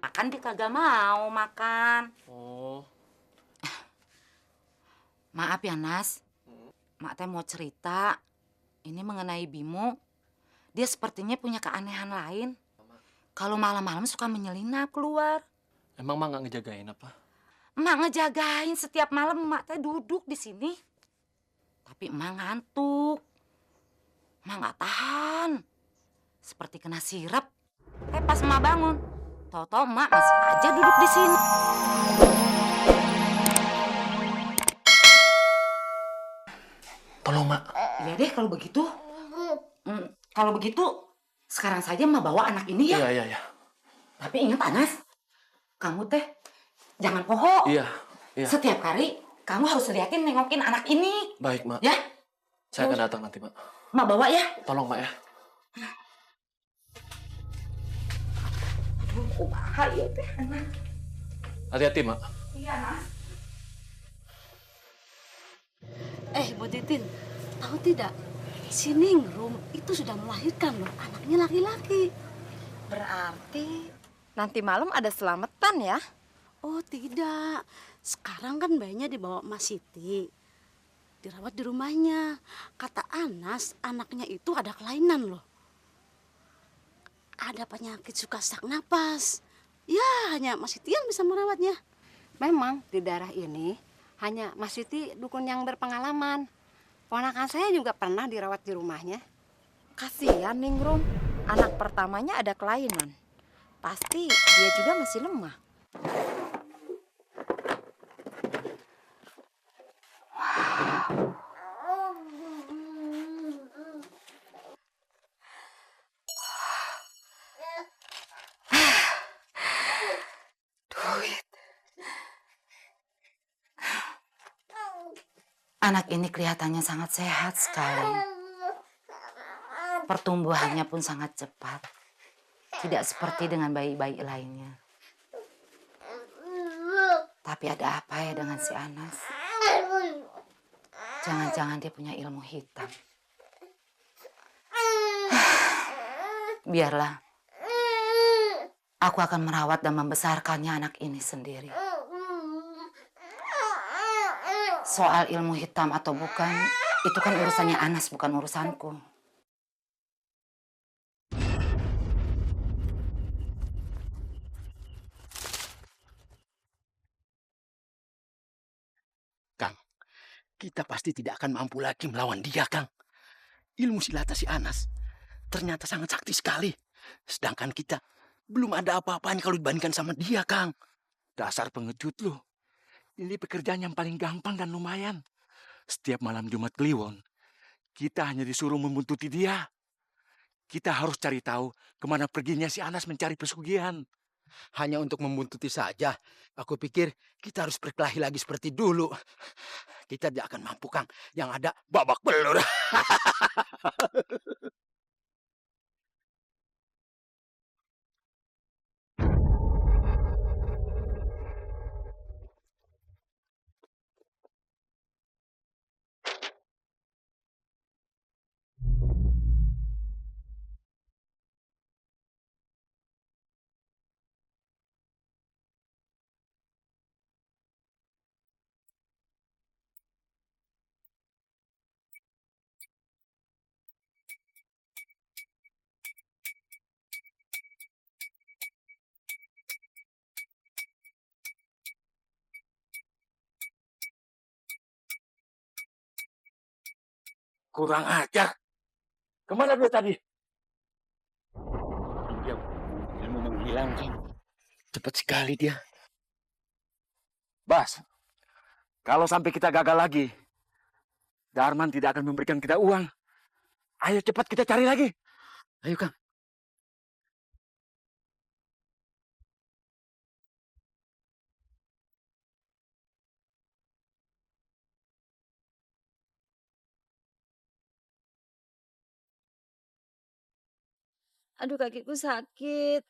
Makan dia kagak mau makan. Oh. Maaf ya, Nas. Mak teh mau cerita. Ini mengenai Bimo. Dia sepertinya punya keanehan lain. Kalau malam-malam suka menyelinap keluar. Emang Mak nggak ngejagain apa? Emak ngejagain setiap malam emak teh duduk di sini. Tapi emak ngantuk. Emak nggak tahan. Seperti kena sirap. Pas emak bangun, tahu-tahu emak masih aja duduk di sini. Tolong Mak. Iya deh kalau begitu. Kalau begitu, sekarang saja emak bawa anak ini ya. Iya. Tapi ingat Anas, kamu teh jangan poho. Iya. Setiap hari kamu harus liatin nengokin anak ini. Baik Mak. Ya. Saya akan datang nanti Mak. Emak bawa ya. Tolong Mak ya. Aduh, kumaha ieu teh anak. Hati-hati Mak. Iya, Mas. Bu Titin, tahu tidak? Si Ningrum itu sudah melahirkan loh, anaknya laki-laki. Berarti nanti malam ada selamatan ya? Oh tidak, sekarang kan bayinya dibawa Mas Siti. Dirawat di rumahnya. Kata Anas, anaknya itu ada kelainan loh. Ada penyakit suka sesak napas. Ya, hanya Mas Siti yang bisa merawatnya. Memang di daerah ini hanya Mas Siti dukun yang berpengalaman. Ponakan saya juga pernah dirawat di rumahnya. Kasihan Ningrum, anak pertamanya ada kelainan. Pasti dia juga masih lemah. Anak ini kelihatannya sangat sehat sekali. Pertumbuhannya pun sangat cepat. Tidak seperti dengan bayi-bayi lainnya. Tapi ada apa ya dengan si Anas? Jangan-jangan dia punya ilmu hitam. Biarlah. Aku akan merawat dan membesarkannya anak ini sendiri. Soal ilmu hitam atau bukan, itu kan urusannya Anas, bukan urusanku. Kang, kita pasti tidak akan mampu lagi melawan dia, Kang. Ilmu silata si Anas ternyata sangat sakti sekali. Sedangkan kita belum ada apa-apanya kalau dibandingkan sama dia, Kang. Dasar pengecut lu. Ini pekerjaan yang paling gampang dan lumayan. Setiap malam Jumat Kliwon, kita hanya disuruh membuntuti dia. Kita harus cari tahu kemana perginya si Anas mencari pesugihan. Hanya untuk membuntuti saja. Aku pikir kita harus berkelahi lagi seperti dulu. Kita tidak akan mampu, Kang. Yang ada babak belur. Kurang ajar. Kemana dia tadi? Dia ilmu menghilang, Kang. Cepat sekali dia. Bas, kalau sampai kita gagal lagi, Darman tidak akan memberikan kita uang. Ayo cepat kita cari lagi. Ayo, Kang. Aduh, kakiku sakit.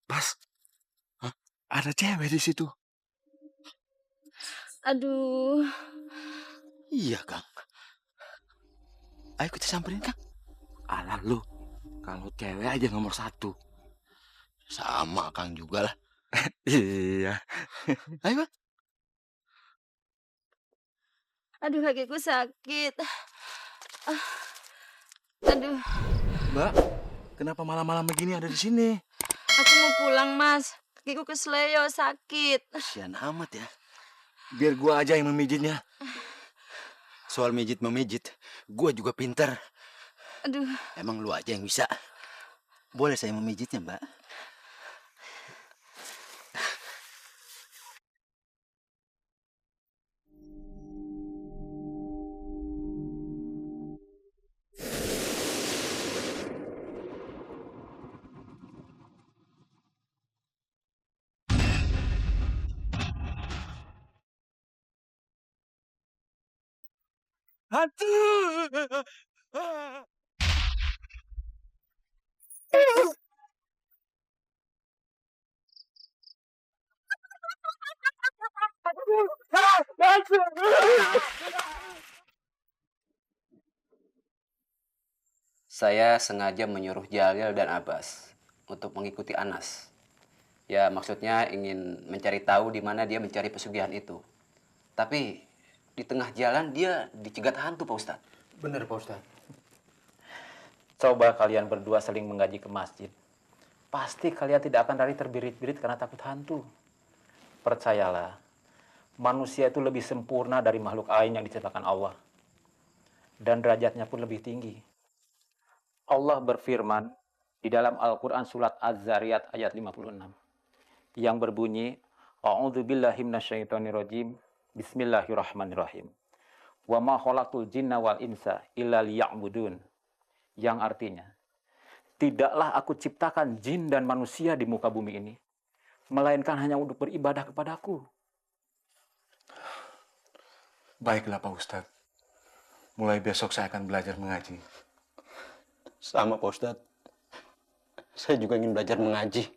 Bas, hah? Ada cewek di situ. Aduh. Iya, Kang. Ayo kita samperin, Kang. Alah lu, kalau cewek aja nomor satu. Sama Kang juga lah. Iya. Ayo, Bang. Aduh, kakiku sakit. Ah, aduh, Mbak, kenapa malam-malam begini ada di sini? aku mau pulang, Mas. Kakiku kesleo, sakit. Kasihan amat ya. Biar gua aja yang memijitnya. Soal memijit, gua juga pinter. Aduh, Emang lu aja yang bisa. Boleh saya memijitnya, Mbak? Hantu! Saya sengaja menyuruh Jalil dan Abbas untuk mengikuti Anas. Ya, maksudnya ingin mencari tahu di mana dia mencari pesugihan itu. Tapi di tengah jalan dia dicegat hantu, Pak Ustadz. Benar, Pak Ustadz. Coba kalian berdua saling menggaji ke masjid. Pasti kalian tidak akan lari terbirit-birit karena takut hantu. Percayalah, manusia itu lebih sempurna dari makhluk lain yang diciptakan Allah. Dan derajatnya pun lebih tinggi. Allah berfirman di dalam Al-Quran surat Az-Zariyat ayat 56. Yang berbunyi, A'udzubillahi minasyaitonirrajim, Bismillahirrahmanirrahim. Wa ma khalaqtul jinna wal insa illa liya'budun. Yang artinya, tidaklah aku ciptakan jin dan manusia di muka bumi ini, melainkan hanya untuk beribadah kepadaku. Baiklah Pak Ustadz. Mulai besok saya akan belajar mengaji. Sama, Pak Ustadz. Saya juga ingin belajar mengaji.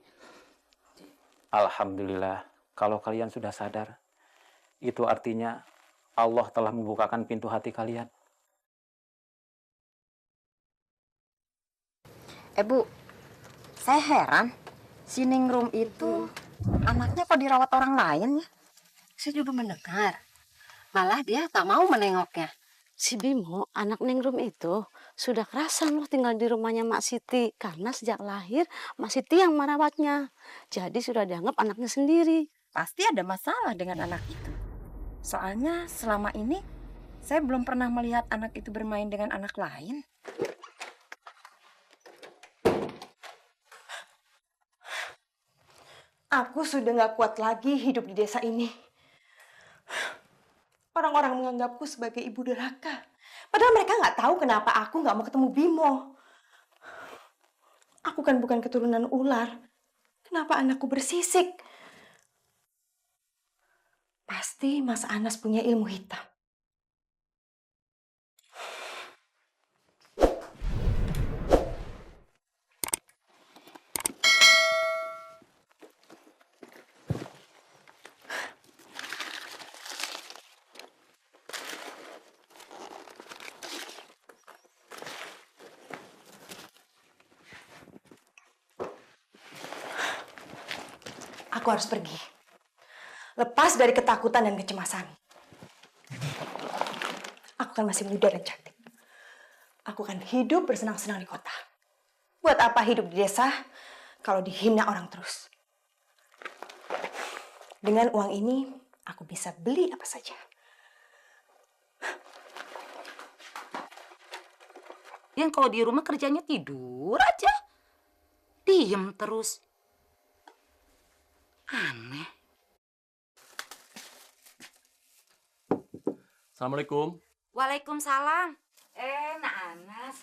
Alhamdulillah, kalau kalian sudah sadar, itu artinya Allah telah membukakan pintu hati kalian. Bu, saya heran. Si Ningrum itu anaknya kok dirawat orang lain ya? Saya juga mendengar. Malah dia tak mau menengoknya. Si Bimo, anak Ningrum itu sudah kerasan loh tinggal di rumahnya Mak Siti. Karena sejak lahir Mak Siti yang merawatnya. Jadi sudah dianggap anaknya sendiri. Pasti ada masalah dengan anak itu. Soalnya selama ini saya belum pernah melihat anak itu bermain dengan anak lain. Aku sudah gak kuat lagi hidup di desa ini. Orang-orang menganggapku sebagai ibu durhaka. Padahal mereka gak tahu kenapa aku gak mau ketemu Bimo. Aku kan bukan keturunan ular. Kenapa anakku bersisik? Pasti Mas Anas punya ilmu hitam. Aku harus pergi. Lepas dari ketakutan dan kecemasan. Aku kan masih muda dan cantik. Aku akan hidup bersenang-senang di kota. Buat apa hidup di desa kalau dihina orang terus? Dengan uang ini, aku bisa beli apa saja. Yang kalau di rumah kerjanya tidur aja. Diem terus. Aneh. Assalamualaikum. Waalaikumsalam. Nak Anas.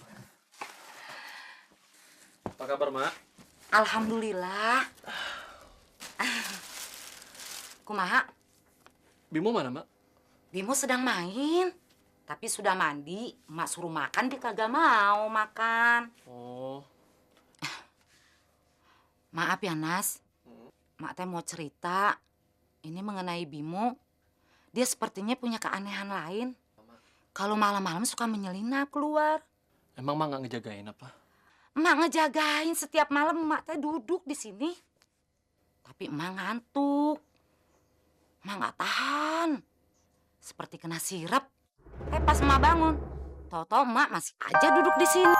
Apa kabar, Mak? Alhamdulillah. Kumaha? Bimo mana, Mak? Bimo sedang main. Tapi sudah mandi. Mak suruh makan, dia kagak mau makan. Oh, Maaf ya, Nas. Mak teh mau cerita. Ini mengenai Bimo. Dia sepertinya punya keanehan lain. Kalau malam-malam suka menyelinap keluar. emang Mak nggak ngejagain apa? Emak ngejagain setiap malam emak teh duduk di sini. Tapi emak ngantuk. Emak nggak tahan. Seperti kena sirap. Pas emak bangun, tahu-tahu emak masih aja duduk di sini.